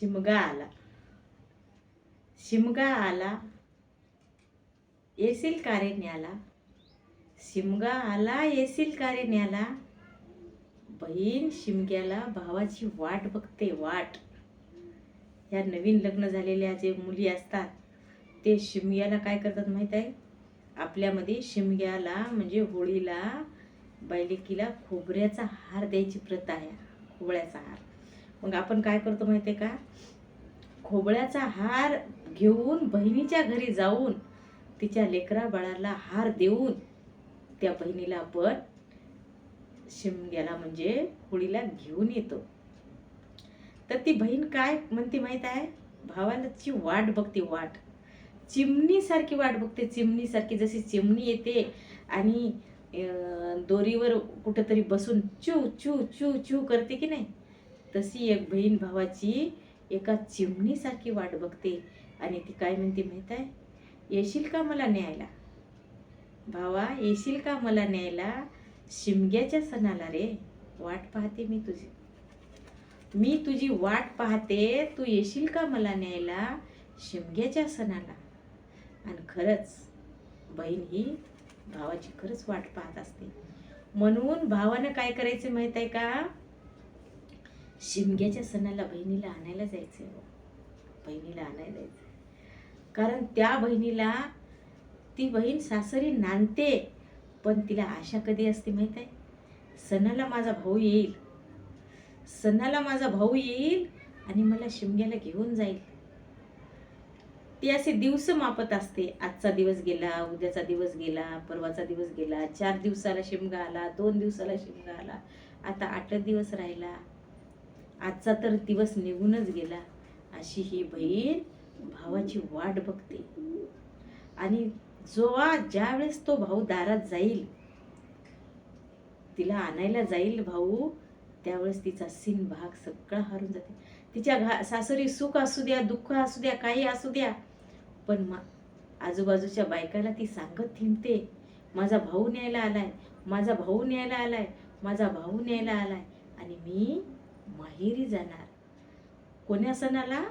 शिमगा आला, शिमगा आला येशील का रे न्याला, शिमगा आला येशील का रे न्याला. बहीण शिमग्याला भावाची वाट बघते, वाट. ह्या नवीन लग्न झालेल्या जे मुली असतात ते शिमग्याला काय करतात माहीत आहे, आपल्यामध्ये शिमग्याला म्हणजे होळीला बायलेकीला खोबऱ्याचा हार द्यायची प्रथा आहे, खोबळ्याचा हार. मग आपण काय करतो माहिती आहे का, खोबळ्याचा हार घेऊन बहिणीच्या घरी जाऊन तिच्या लेकरा बाळाला हार देऊन त्या बहिणीला आपण शिमग्याला म्हणजे होळीला घेऊन येतो. तर ती बहीण काय म्हणते माहित आहे, भावाची वाट बघते, वाट. चिमणीसारखी वाट बघते, चिमणीसारखी. जशी चिमणी येते आणि दोरीवर कुठंतरी बसून चू चू चू चू करते की नाही, तशी एक बहीण भावाची एका चिमणीसारखी वाट बघते. आणि ती काय म्हणते माहीत आहे, येशील का मला न्यायला, भावा येशील का मला न्यायला, शिमग्याच्या सणाला रे वाट पाहते मी तुझी, मी तुझी वाट पाहते, तू येशील का मला न्यायला शिमग्याच्या सणाला. आणि खरंच बहीण ही भावाची खरंच वाट पाहत असते. म्हणून भावानं काय करायचं माहित आहे का, शिमग्याच्या सणाला बहिणीला आणायला जायचंय, बहिणीला आणायला जायचं. कारण त्या बहिणीला ती बहीण सासरी नांदते, पण तिला आशा कधी असते माहित आहे, सणाला माझा भाऊ येईल, सणाला माझा भाऊ येईल आणि मला शिमग्याला घेऊन जाईल. ती असे दिवस मापत असते, आजचा दिवस गेला, उद्याचा दिवस गेला, परवाचा दिवस गेला, 4 दिवसाला शिमगा आला, 2 दिवसाला शिमगा आला, आता 8 दिवस राहिला, आजचा तर दिवस निघूनच गेला. अशी ही बहीण भावाची वाट बघते. आणि ज्या वेळेस तो भाऊ दारात जाईल, तिला आणायला जाईल भाऊ, त्यावेळेस तिचा सीन भाग सगळा हरून जाते. तिच्या सासरी सुख असू द्या, दुःख असू द्या, काही असू द्या, पण आजूबाजूच्या बायकाला ती सांगत थिंडते, माझा भाऊ न्यायला आलाय, माझा भाऊ न्यायला आलाय, माझा भाऊ न्यायला आलाय. आणि मी माहेरी जाणार. कोण्या सणाला,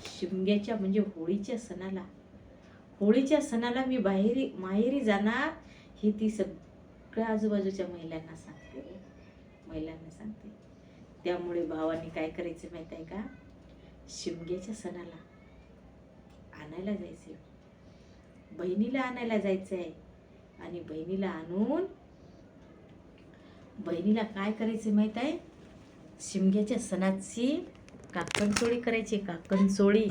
शिमग्याच्या म्हणजे होळीच्या सणाला. होळीच्या सणाला मी माहेरी जाणार, हे ती सगळ्या आजूबाजूच्या महिलांना सांगते, महिलांना सांगते. त्यामुळे भावाने काय करायचं माहित आहे का, शिमग्याच्या सणाला आणायला जायचंय, बहिणीला आणायला जायचंय. आणि बहिणीला आणून बहिणीला काय करायचं माहित आहे, शिमग्याच्या सणाची काकणचोळी करायची, काकणचोळी.